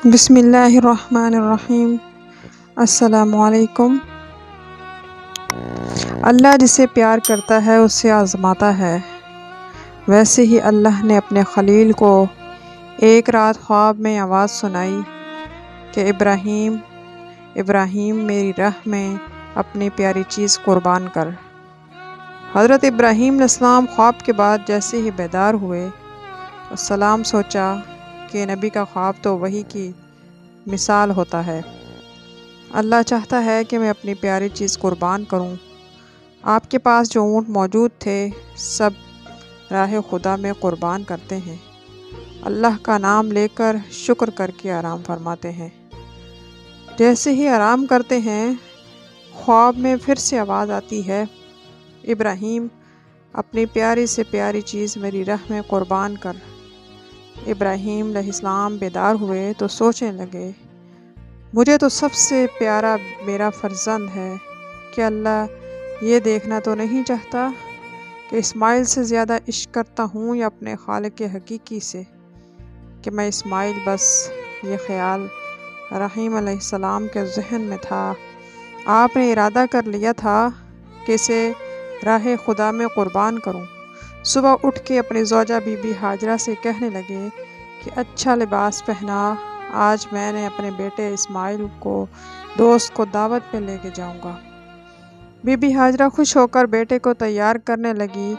بسم اللہ الرحمن الرحیم۔ السلام علیکم۔ اللہ جسے پیار کرتا ہے اسے آزماتا ہے۔ ویسے ہی اللہ نے اپنے خلیل کو ایک رات خواب میں آواز سنائی کہ ابراہیم ابراہیم میری راہ میں اپنی پیاری چیز قربان کر۔ حضرت ابراہیم علیہ السلام خواب کے بعد جیسے ہی بیدار ہوئے السلام سوچا کہ نبی کا خواب تو وحی کی مثال ہوتا ہے۔ اللہ چاہتا ہے کہ میں اپنی پیاری چیز قربان کروں۔ آپ کے پاس جو اونٹ موجود تھے سب راہ خدا میں قربان کرتے ہیں، اللہ کا نام لے کر شکر کر کے آرام فرماتے ہیں۔ جیسے ہی آرام کرتے ہیں خواب میں پھر سے آواز آتی ہے، ابراہیم اپنی پیاری سے پیاری چیز میری راہ میں قربان کر۔ ابراہیم علیہ السلام بیدار ہوئے تو سوچنے لگے، مجھے تو سب سے پیارا میرا فرزند ہے کہ اللہ یہ دیکھنا تو نہیں چاہتا کہ اسماعیل سے زیادہ عشق کرتا ہوں یا اپنے خالق حقیقی سے، کہ میں اسماعیل بس یہ خیال رحیم علیہ السلام کے ذہن میں تھا۔ آپ نے ارادہ کر لیا تھا کہ اسے راہ خدا میں قربان کروں۔ صبح اٹھ کے اپنی زوجہ بی بی ہاجرہ سے کہنے لگے کہ اچھا لباس پہنا، آج میں نے اپنے بیٹے اسماعیل کو دوست کو دعوت پہ لے کے جاؤں گا۔ بی بی ہاجرہ خوش ہو کر بیٹے کو تیار کرنے لگی۔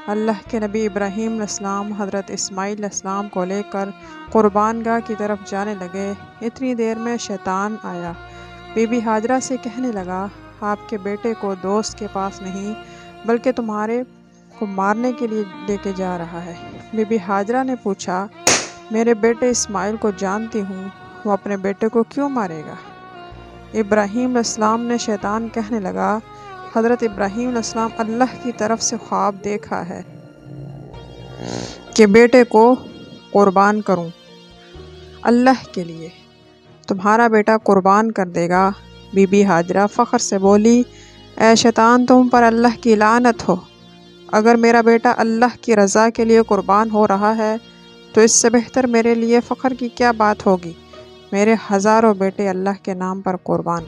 اللہ کے نبی ابراہیم علیہ السلام حضرت اسماعیل علیہ السلام کو لے کر قربان گاہ کی طرف جانے لگے۔ اتنی دیر میں شیطان آیا، بی بی ہاجرہ سے کہنے لگا، آپ کے بیٹے کو دوست کے پاس نہیں بلکہ تمہارے کو مارنے کے لیے لے کے جا رہا ہے۔ بی بی ہاجرہ نے پوچھا، میرے بیٹے اسماعیل کو جانتی ہوں، وہ اپنے بیٹے کو کیوں مارے گا؟ ابراہیم علیہ السلام نے شیطان کہنے لگا، حضرت ابراہیم علیہ السلام اللہ کی طرف سے خواب دیکھا ہے کہ بیٹے کو قربان کروں اللہ کے لیے، تمہارا بیٹا قربان کر دے گا۔ بی بی ہاجرہ فخر سے بولی، اے شیطان تم پر اللہ کی لعنت ہو، اگر میرا بیٹا اللہ کی رضا کے لیے قربان ہو رہا ہے تو اس سے بہتر میرے لیے فخر کی کیا بات ہوگی، میرے ہزاروں بیٹے اللہ کے نام پر قربان۔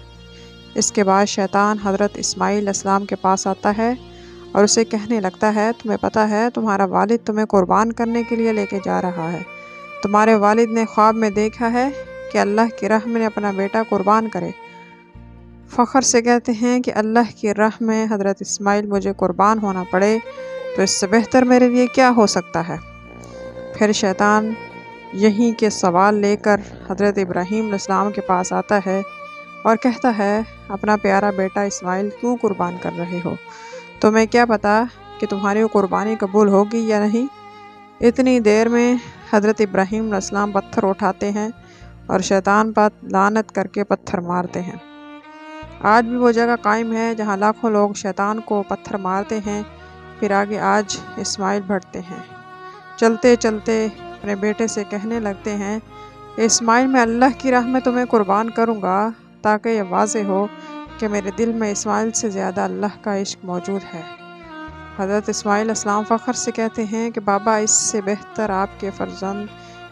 اس کے بعد شیطان حضرت اسماعیل علیہ السلام کے پاس آتا ہے اور اسے کہنے لگتا ہے، تمہیں پتہ ہے تمہارا والد تمہیں قربان کرنے کے لیے لے کے جا رہا ہے، تمہارے والد نے خواب میں دیکھا ہے کہ اللہ کی راہ میں اپنا بیٹا قربان کرے۔ فخر سے کہتے ہیں کہ اللہ کی راہ میں حضرت اسماعیل مجھے قربان ہونا پڑے تو اس سے بہتر میرے لیے کیا ہو سکتا ہے۔ پھر شیطان یہیں کے سوال لے کر حضرت ابراہیم علیہ السلام کے پاس آتا ہے اور کہتا ہے، اپنا پیارا بیٹا اسماعیل کیوں قربان کر رہے ہو؟ تمہیں کیا پتا کہ تمہاری قربانی قبول ہوگی یا نہیں؟ اتنی دیر میں حضرت ابراہیم علیہ السلام پتھر اٹھاتے ہیں اور شیطان پر لعنت کر کے پتھر مارتے ہیں۔ آج بھی وہ جگہ قائم ہے جہاں لاکھوں لوگ شیطان کو پتھر مارتے ہیں۔ پھر آگے آج اسماعیل بڑھتے ہیں، چلتے چلتے اپنے بیٹے سے کہنے لگتے ہیں، اسماعیل میں اللہ کی راہ میں تمہیں قربان کروں گا تاکہ یہ واضح ہو کہ میرے دل میں اسماعیل سے زیادہ اللہ کا عشق موجود ہے۔ حضرت اسماعیل علیہ السلام فخر سے کہتے ہیں کہ بابا اس سے بہتر آپ کے فرزند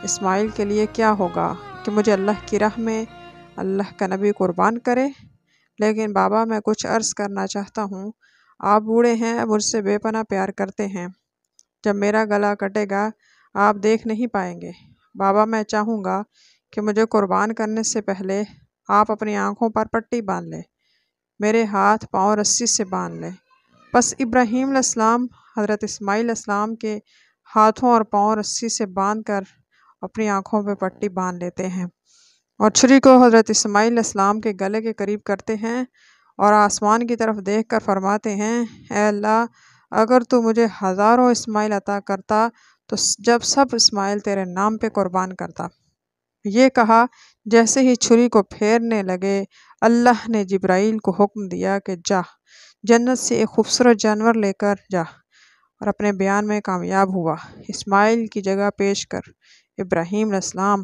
اسماعیل کے لیے کیا ہوگا کہ مجھے اللہ کی راہ میں اللہ کا نبی قربان کرے، لیکن بابا میں کچھ عرض کرنا چاہتا ہوں، آپ بوڑھے ہیں، مجھ سے بے پناہ پیار کرتے ہیں، جب میرا گلا کٹے گا آپ دیکھ نہیں پائیں گے۔ بابا میں چاہوں گا کہ مجھے قربان کرنے سے پہلے آپ اپنی آنکھوں پر پٹی باندھ لیں، میرے ہاتھ پاؤں رسی سے باندھ لیں۔ بس ابراہیم علیہ السلام حضرت اسماعیل علیہ السلام کے ہاتھوں اور پاؤں رسی سے باندھ کر اپنی آنکھوں پہ پٹی باندھ لیتے ہیں اور چھری کو حضرت اسماعیل علیہ السلام کے گلے کے قریب کرتے ہیں اور آسمان کی طرف دیکھ کر فرماتے ہیں، اے اللہ اگر تو مجھے ہزاروں اسماعیل عطا کرتا تو جب سب اسماعیل تیرے نام پہ قربان کرتا۔ یہ کہا جیسے ہی چھری کو پھیرنے لگے اللہ نے جبرائیل کو حکم دیا کہ جا جنت سے ایک خوبصورت جانور لے کر جا، اور اپنے بیان میں کامیاب ہوا، اسماعیل کی جگہ پیش کر ابراہیم علیہ السلام،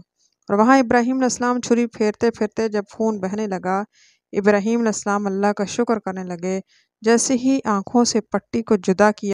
اور وہاں ابراہیم علیہ السلام چھری پھیرتے پھرتے جب خون بہنے لگا ابراہیم علیہ السلام اللہ کا شکر کرنے لگے۔ جیسے ہی آنکھوں سے پٹی کو جدا کیا